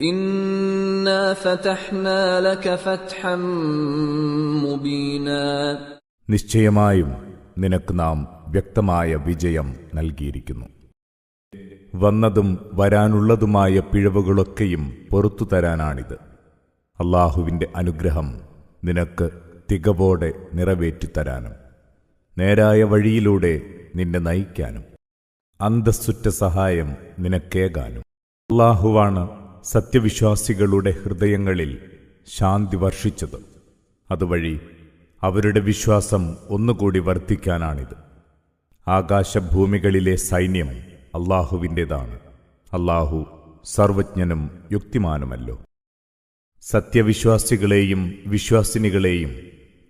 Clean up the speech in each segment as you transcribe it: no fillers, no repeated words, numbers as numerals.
إنا فتحنا لك فتحا مبينا. നിശ്ചയമായും നിനക്ക് നാം വ്യക്തമായ വിജയം നൽകിയിരിക്കുന്നു. വന്നതും വരാനുള്ളതുമായ പിഴവുകളൊക്കെയും പൊറുത്തു തരാനാണിത്. അല്ലാഹുവിന്റെ അനുഗ്രഹം നിനക്ക് തികവോടെ നിറവേറ്റിത്തരാനും നേരായ വഴിയിലൂടെ നിന്നെ നയിക്കാനും അന്തസ്സുറ്റ സഹായം നിനക്കേകാനും. അല്ലാഹുവാണ് സത്യവിശ്വാസികളുടെ ഹൃദയങ്ങളിൽ ശാന്തി വർഷിച്ചത്. അതുവഴി അവരുടെ വിശ്വാസം ഒന്നുകൂടി വർദ്ധിക്കാനാണിത്. ആകാശഭൂമികളിലെ സൈന്യം അല്ലാഹുവിൻ്റെതാണ്. അല്ലാഹു സർവജ്ഞനും യുക്തിമാനുമല്ലോ. സത്യവിശ്വാസികളെയും വിശ്വാസിനികളെയും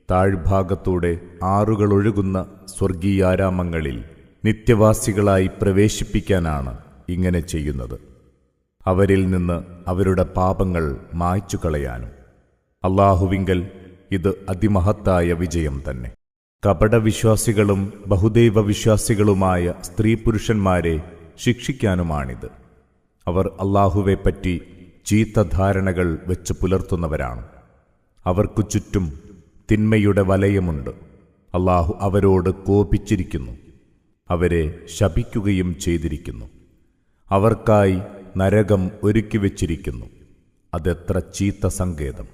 താഴ്ഭാഗത്തൂടെ ആറുകളൊഴുകുന്ന സ്വർഗീയാരാമങ്ങളിൽ നിത്യവാസികളായി പ്രവേശിപ്പിക്കാനാണ് ഇങ്ങനെ ചെയ്യുന്നത്. അവരിൽ നിന്ന് അവരുടെ പാപങ്ങൾ മായ്ച്ചു കളയാനും. അല്ലാഹുവിങ്കൽ ഇത് അതിമഹത്തായ വിജയം തന്നെ. കപടവിശ്വാസികളും ബഹുദൈവ വിശ്വാസികളുമായ സ്ത്രീ പുരുഷന്മാരെ ശിക്ഷിക്കാനുമാണിത്. അവർ അല്ലാഹുവെപ്പറ്റി ചീത്ത ധാരണകൾ വെച്ച് പുലർത്തുന്നവരാണ്. അവർക്കു ചുറ്റും തിന്മയുടെ വലയമുണ്ട്. അല്ലാഹു അവരോട് കോപിച്ചിരിക്കുന്നു, അവരെ ശപിക്കുകയും ചെയ്തിരിക്കുന്നു. അവർക്കായി നരകം ഒരുക്കിവെച്ചിരിക്കുന്നു. അതെത്ര ചീത്ത സങ്കേതം!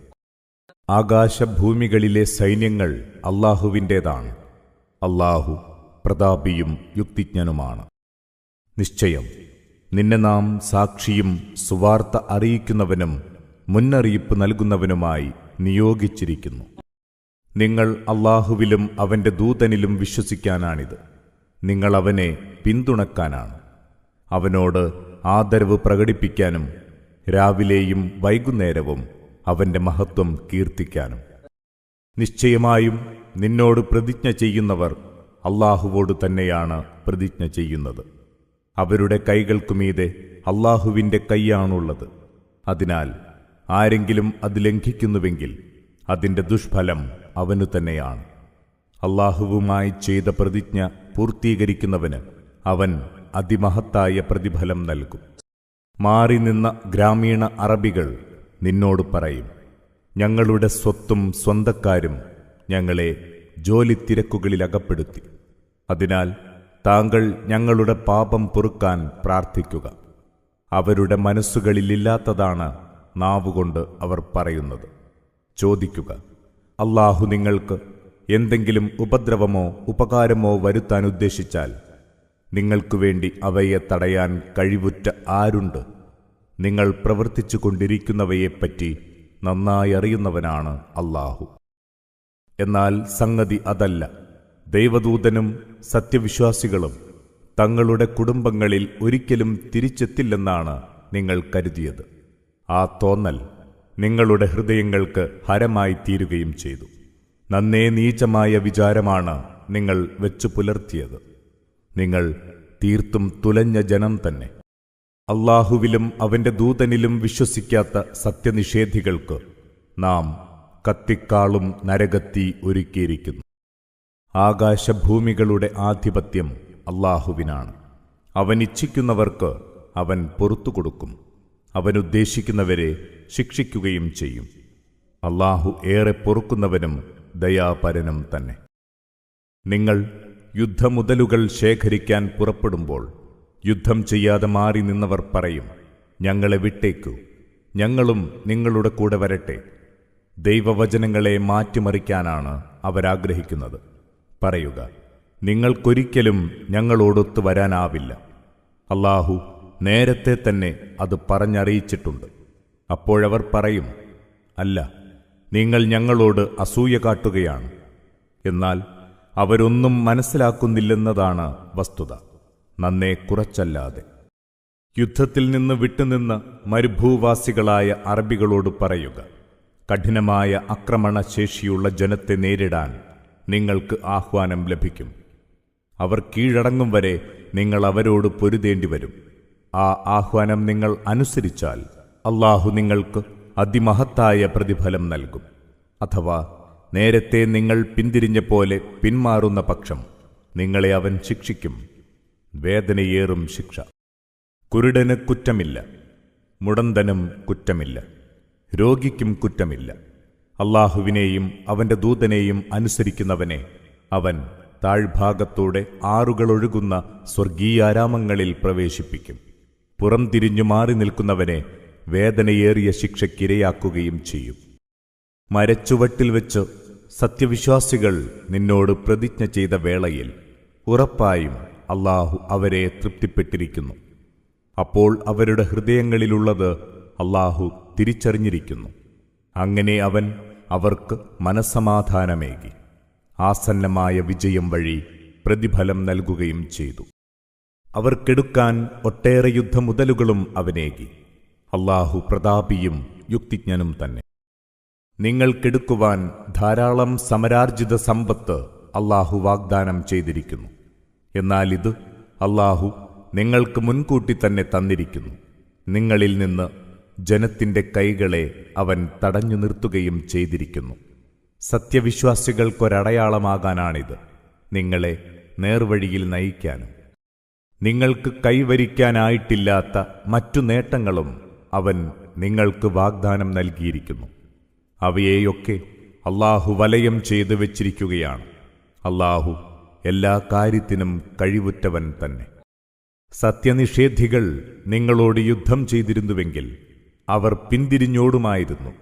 ആകാശഭൂമികളിലെ സൈന്യങ്ങൾ അല്ലാഹുവിൻ്റേതാണ്. അല്ലാഹു പ്രതാപിയും യുക്തിജ്ഞനുമാണ്. നിശ്ചയം നിന്നെ നാം സാക്ഷിയും സുവാർത്ത അറിയിക്കുന്നവനും മുന്നറിയിപ്പ് നൽകുന്നവനുമായി നിയോഗിച്ചിരിക്കുന്നു. നിങ്ങൾ അല്ലാഹുവിലും അവന്റെ ദൂതനിലും വിശ്വസിക്കാനാണിത്. നിങ്ങൾ അവനെ പിന്തുണക്കാനാണ്. അവനോട് ആദരവ് പ്രകടിപ്പിക്കാനും രാവിലെയും വൈകുന്നേരവും അവന്റെ മഹത്വം കീർത്തിക്കാനും. നിശ്ചയമായും നിന്നോട് പ്രതിജ്ഞ ചെയ്യുന്നവർ അല്ലാഹുവോട് തന്നെയാണ് പ്രതിജ്ഞ ചെയ്യുന്നത്. അവരുടെ കൈകൾക്കുമീതെ അല്ലാഹുവിൻ്റെ കൈയാണുള്ളത്. അതിനാൽ ആരെങ്കിലും അത് ലംഘിക്കുന്നുവെങ്കിൽ അതിൻ്റെ ദുഷ്ഫലം അവനു തന്നെയാണ്. അല്ലാഹുവുമായി ചെയ്ത പ്രതിജ്ഞ പൂർത്തീകരിക്കുന്നവന് അവൻ അതിമഹത്തായ പ്രതിഫലം നൽകും. മാറി നിന്ന ഗ്രാമീണ അറബികൾ നിന്നോട് പറയും, ഞങ്ങളുടെ സ്വത്തും സ്വന്തക്കാരും ഞങ്ങളെ ജോലിത്തിരക്കുകളിലകപ്പെടുത്തി. അതിനാൽ താങ്കൾ ഞങ്ങളുടെ പാപം പൊറുക്കാൻ പ്രാർത്ഥിക്കുക. അവരുടെ മനസ്സുകളിലില്ലാത്തതാണ് നാവുകൊണ്ട് അവർ പറയുന്നത്. ചോദിക്കുക, അല്ലാഹു നിങ്ങൾക്ക് എന്തെങ്കിലും ഉപദ്രവമോ ഉപകാരമോ വരുത്താൻ ഉദ്ദേശിച്ചാൽ നിങ്ങൾക്കുവേണ്ടി അവയെ തടയാൻ കഴിവുറ്റ ആരുണ്ട്? നിങ്ങൾ പ്രവർത്തിച്ചു കൊണ്ടിരിക്കുന്നവയെപ്പറ്റി നന്നായി അറിയുന്നവനാണ് അല്ലാഹു. എന്നാൽ സംഗതി അതല്ല. ദൈവദൂതനും സത്യവിശ്വാസികളും തങ്ങളുടെ കുടുംബങ്ങളിൽ ഒരിക്കലും തിരിച്ചെത്തില്ലെന്നാണ് നിങ്ങൾ കരുതിയത്. ആ തോന്നൽ നിങ്ങളുടെ ഹൃദയങ്ങൾക്ക് ഹരമായി തീരുകയും ചെയ്തു. നന്നേ നീചമായ വിചാരമാണ് നിങ്ങൾ വെച്ചു പുലർത്തിയത്. നിങ്ങൾ തീർത്തും തുലഞ്ഞ ജനം തന്നെ. അല്ലാഹുവിലും അവന്റെ ദൂതനിലും വിശ്വസിക്കാത്ത സത്യനിഷേധികൾക്ക് നാം കത്തിക്കാളും നരകത്തീ ഒരുക്കിയിരിക്കുന്നു. ആകാശഭൂമികളുടെ ആധിപത്യം അല്ലാഹുവിനാണ്. അവൻ ഇച്ഛിക്കുന്നവർക്ക് അവൻ പൊറുത്തു കൊടുക്കും. അവനുദ്ദേശിക്കുന്നവരെ ശിക്ഷിക്കുകയും ചെയ്യും. അല്ലാഹു ഏറെ പൊറുക്കുന്നവനും ദയാപരനും തന്നെ. നിങ്ങൾ യുദ്ധമുതലുകൾ ശേഖരിക്കാൻ പുറപ്പെടുമ്പോൾ യുദ്ധം ചെയ്യാതെ മാറി നിന്നവർ പറയും, ഞങ്ങളെ വിട്ടേക്കൂ, ഞങ്ങളും നിങ്ങളുടെ കൂടെ വരട്ടെ. ദൈവവചനങ്ങളെ മാറ്റിമറിക്കാനാണ് അവരാഗ്രഹിക്കുന്നത്. പറയുക, നിങ്ങൾക്കൊരിക്കലും ഞങ്ങളോടൊത്തു വരാനാവില്ല. അല്ലാഹു നേരത്തെ തന്നെ അത് പറഞ്ഞറിയിച്ചിട്ടുണ്ട്. അപ്പോഴവർ പറയും, അല്ല, നിങ്ങൾ ഞങ്ങളോട് അസൂയ കാട്ടുകയാണ്. എന്നാൽ അവരൊന്നും മനസ്സിലാക്കുന്നില്ലെന്നതാണ് വസ്തുത, നന്നേ കുറച്ചല്ലാതെ. യുദ്ധത്തിൽ നിന്ന് വിട്ടുനിന്ന് മരുഭൂവാസികളായ അറബികളോട് പറയുക, കഠിനമായ ആക്രമണശേഷിയുള്ള ജനത്തെ നേരിടാൻ നിങ്ങൾക്ക് ആഹ്വാനം ലഭിക്കും. അവർ കീഴടങ്ങും വരെ നിങ്ങൾ അവരോട് പൊരുതേണ്ടിവരും. ആ ആഹ്വാനം നിങ്ങൾ അനുസരിച്ചാൽ അല്ലാഹു നിങ്ങൾക്ക് അതിമഹത്തായ പ്രതിഫലം നൽകും. അഥവാ നേരത്തെ നിങ്ങൾ പിന്തിരിഞ്ഞ പോലെ പിന്മാറുന്ന പക്ഷം നിങ്ങളെ അവൻ ശിക്ഷിക്കും, വേദനയേറും ശിക്ഷ. കുരുടന് കുറ്റമില്ല. മുടന്തനും കുറ്റമില്ല, രോഗിക്കും കുറ്റമില്ല. അല്ലാഹുവിനെയും അവന്റെ ദൂതനെയും അനുസരിക്കുന്നവനെ അവൻ താഴ്ഭാഗത്തൂടെ ആറുകളൊഴുകുന്ന സ്വർഗീയാരാമങ്ങളിൽ പ്രവേശിപ്പിക്കും. പുറംതിരിഞ്ഞു മാറി നിൽക്കുന്നവനെ വേദനയേറിയ ശിക്ഷയ്ക്കിരയാക്കുകയും ചെയ്യും. മരച്ചുവട്ടിൽ വെച്ച് സത്യവിശ്വാസികൾ നിന്നോട് പ്രതിജ്ഞ ചെയ്ത വേളയിൽ ഉറപ്പായും അല്ലാഹു അവരെ തൃപ്തിപ്പെട്ടിരിക്കുന്നു. അപ്പോൾ അവരുടെ ഹൃദയങ്ങളിലുള്ളത് അല്ലാഹു തിരിച്ചറിഞ്ഞിരിക്കുന്നു. അങ്ങനെ അവൻ അവർക്ക് മനസ്സമാധാനമേകി ആസന്നമായ വിജയം വഴി പ്രതിഫലം നൽകുകയും ചെയ്തു. അവർക്കെടുക്കാൻ ഒട്ടേറെ യുദ്ധമുതലുകളും അവനേകി. അല്ലാഹു പ്രതാപിയും യുക്തിജ്ഞനും തന്നെ. നിങ്ങൾക്കെടുക്കുവാൻ ധാരാളം സമരാർജിത സമ്പത്ത് അല്ലാഹു വാഗ്ദാനം ചെയ്തിരിക്കുന്നു. എന്നാൽ ഇത് അല്ലാഹു നിങ്ങൾക്ക് മുൻകൂട്ടി തന്നെ തന്നിരിക്കുന്നു. നിങ്ങളിൽ നിന്ന് ജനത്തിന്റെ കൈകളെ അവൻ തടഞ്ഞു നിർത്തുകയും ചെയ്തിരിക്കുന്നു. സത്യവിശ്വാസികൾക്കൊരടയാളമാകാനാണിത്, നിങ്ങളെ നേർവഴിയിൽ നയിക്കാനും. നിങ്ങൾക്ക് കൈവരിക്കാനായിട്ടില്ലാത്ത മറ്റു നേട്ടങ്ങളും അവൻ നിങ്ങൾക്ക് വാഗ്ദാനം നൽകിയിരിക്കുന്നു. അവയെയൊക്കെ അല്ലാഹു വലയം ചെയ്തു വച്ചിരിക്കുകയാണ്. അല്ലാഹു എല്ലാ കാര്യത്തിനും കഴിവുറ്റവൻ തന്നെ. സത്യനിഷേധികൾ നിങ്ങളോട് യുദ്ധം ചെയ്തിരുന്നുവെങ്കിൽ അവർ പിന്തിരിഞ്ഞോടുമായിരുന്നു.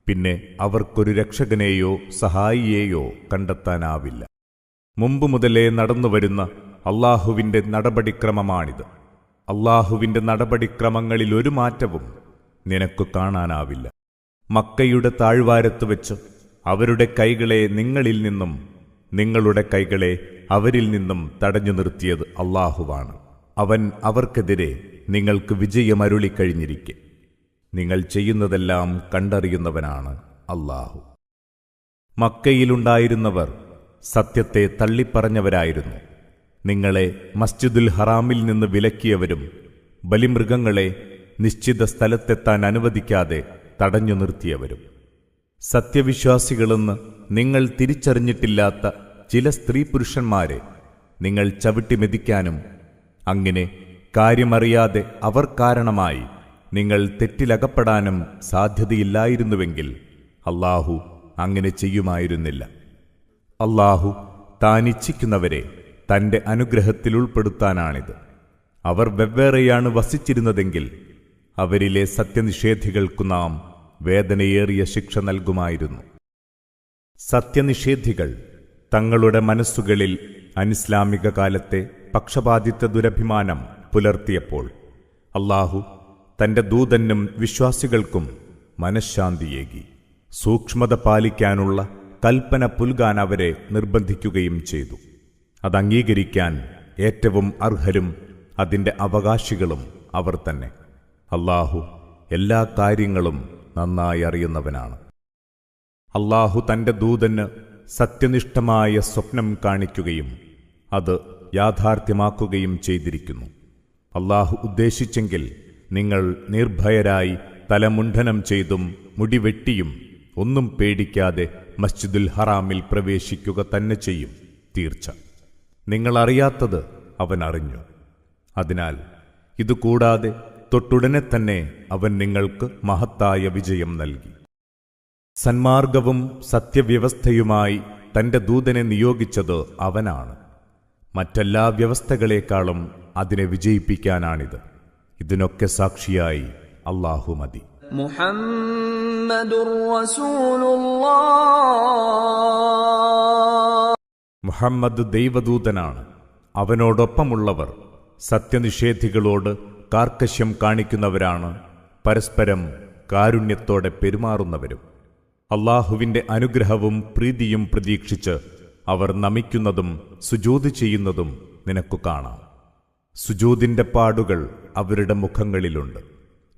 പിന്നെ അവർക്കൊരു രക്ഷകനെയോ സഹായിയെയോ കണ്ടെത്താനാവില്ല. മുമ്പു മുതലേ നടന്നുവരുന്ന അല്ലാഹുവിന്റെ നടപടിക്രമമാണിത്. അല്ലാഹുവിന്റെ നടപടിക്രമങ്ങളിൽ ഒരു മാറ്റവും നിനക്ക് കാണാനാവില്ല. മക്കയുടെ താഴ്വാരത്ത് വെച്ച് അവരുടെ കൈകളെ നിങ്ങളിൽ നിന്നും നിങ്ങളുടെ കൈകളെ അവരിൽ നിന്നും തടഞ്ഞു നിർത്തിയത് അല്ലാഹുവാണ്. അവൻ അവർക്കെതിരെ നിങ്ങൾക്ക് വിജയമരുളിക്കഴിഞ്ഞിരിക്കെ നിങ്ങൾ ചെയ്യുന്നതെല്ലാം കണ്ടറിയുന്നവനാണ് അല്ലാഹു. മക്കയിലുണ്ടായിരുന്നവർ സത്യത്തെ തള്ളിപ്പറഞ്ഞവരായിരുന്നു. നിങ്ങളെ മസ്ജിദുൽ ഹറാമിൽ നിന്ന് വിലക്കിയവരും ബലിമൃഗങ്ങളെ നിശ്ചിത സ്ഥലത്തെത്താൻ അനുവദിക്കാതെ തടഞ്ഞു നിർത്തിയവരും. സത്യവിശ്വാസികളെന്ന് നിങ്ങൾ തിരിച്ചറിഞ്ഞിട്ടില്ലാത്ത ചില സ്ത്രീ പുരുഷന്മാരെ നിങ്ങൾ ചവിട്ടിമെതിക്കാനും അങ്ങനെ കാര്യമറിയാതെ അവർ കാരണമായി നിങ്ങൾ തെറ്റിലകപ്പെടാനും സാധ്യതയില്ലായിരുന്നുവെങ്കിൽ അല്ലാഹു അങ്ങനെ ചെയ്യുമായിരുന്നില്ല. അല്ലാഹു താനിച്ഛിക്കുന്നവരെ തന്റെ അനുഗ്രഹത്തിൽ ഉൾപ്പെടുത്താനാണിത്. അവർ വെവ്വേറെയാണ് വസിച്ചിരുന്നതെങ്കിൽ അവരിലെ സത്യനിഷേധികൾക്കു നാം വേദനയേറിയ ശിക്ഷ നൽകുമായിരുന്നു. സത്യനിഷേധികൾ തങ്ങളുടെ മനസ്സുകളിൽ അനിസ്ലാമിക കാലത്തെ പക്ഷപാതിത്വ ദുരഭിമാനം പുലർത്തിയപ്പോൾ അല്ലാഹു തന്റെ ദൂതനും വിശ്വാസികൾക്കും മനഃശാന്തിയേകി. സൂക്ഷ്മത പാലിക്കാനുള്ള കൽപ്പന പുൽകാൻ അവരെ നിർബന്ധിക്കുകയും ചെയ്തു. അതംഗീകരിക്കാൻ ഏറ്റവും അർഹരും അതിന്റെ അവകാശികളും അവർ തന്നെ. അല്ലാഹു എല്ലാ കാര്യങ്ങളും നന്നായി അറിയുന്നവനാണ്. അല്ലാഹു തന്റെ ദൂതന് സത്യനിഷ്ഠമായ സ്വപ്നം കാണിക്കുകയും അത് യാഥാർത്ഥ്യമാക്കുകയും ചെയ്തിരിക്കുന്നു. അല്ലാഹു ഉദ്ദേശിച്ചെങ്കിൽ നിങ്ങൾ നിർഭയരായി തലമുണ്ഡനം ചെയ്തും മുടിവെട്ടിയും ഒന്നും പേടിക്കാതെ മസ്ജിദുൽ ഹറാമിൽ പ്രവേശിക്കുക തന്നെ ചെയ്യും. തീർച്ച നിങ്ങളറിയാത്തത് അവൻ അറിഞ്ഞു. അതിനാൽ ഇതുകൂടാതെ തൊട്ടുടനെ തന്നെ അവൻ നിങ്ങൾക്ക് മഹത്തായ വിജയം നൽകി. സന്മാർഗവും സത്യവ്യവസ്ഥയുമായി തന്റെ ദൂതനെ നിയോഗിച്ചത് അവനാണ്. മറ്റെല്ലാ വ്യവസ്ഥകളെക്കാളും അതിനെ വിജയിപ്പിക്കാനാണിത്. ഇതിനൊക്കെ സാക്ഷിയായി അല്ലാഹു മതി. മുഹമ്മദുർ റസൂലുള്ളാഹ്. മുഹമ്മദ് ദൈവദൂതനാണ്. അവനോടൊപ്പമുള്ളവർ സത്യനിഷേധികളോട് കാർക്കശ്യം കാണിക്കുന്നവരാണ്, പരസ്പരം കാരുണ്യത്തോടെ പെരുമാറുന്നവരും. അല്ലാഹുവിന്റെ അനുഗ്രഹവും പ്രീതിയും പ്രതീക്ഷിച്ച് അവർ നമിക്കുന്നതും സുജൂദ് ചെയ്യുന്നതും നിനക്കു കാണാം. സുജൂദിന്റെ പാടുകൾ അവരുടെ മുഖങ്ങളിലുണ്ട്.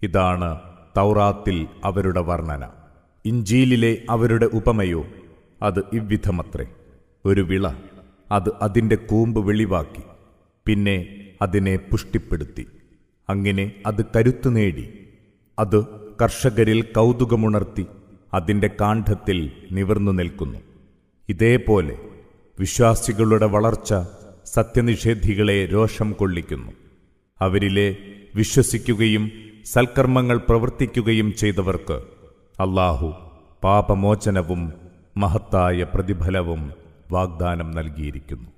ഇതാണ് തൗറാത്തിൽ അവരുടെ വർണ്ണന. ഇഞ്ചീലിലെ അവരുടെ ഉപമയോ അത് ഇவ்விധമത്രേ. ഒരു വിള അത് അതിന്റെ കൂമ്പ് വെളിവാക്കി, പിന്നെ അതിനെ പുഷ്ടിപ്പെടുത്തി, അങ്ങനെ അത് കരുത്തു നേടി. അത് കർഷകരിൽ കൗതുകമുണർത്തി അതിന്റെ കാണ്ഡത്തിൽ നിവർന്നു നിൽക്കുന്നു. ഇതേപോലെ വിശ്വാസികളുടെ വളർച്ച സത്യനിഷേധികളെ രോഷം കൊള്ളിക്കുന്നു. അവരിലെ വിശ്വസിക്കുകയും സൽക്കർമ്മങ്ങൾ പ്രവർത്തിക്കുകയും ചെയ്തവർക്ക് അല്ലാഹു പാപമോചനവും മഹത്തായ പ്രതിഫലവും വാഗ്ദാനം നൽകിയിരിക്കുന്നു.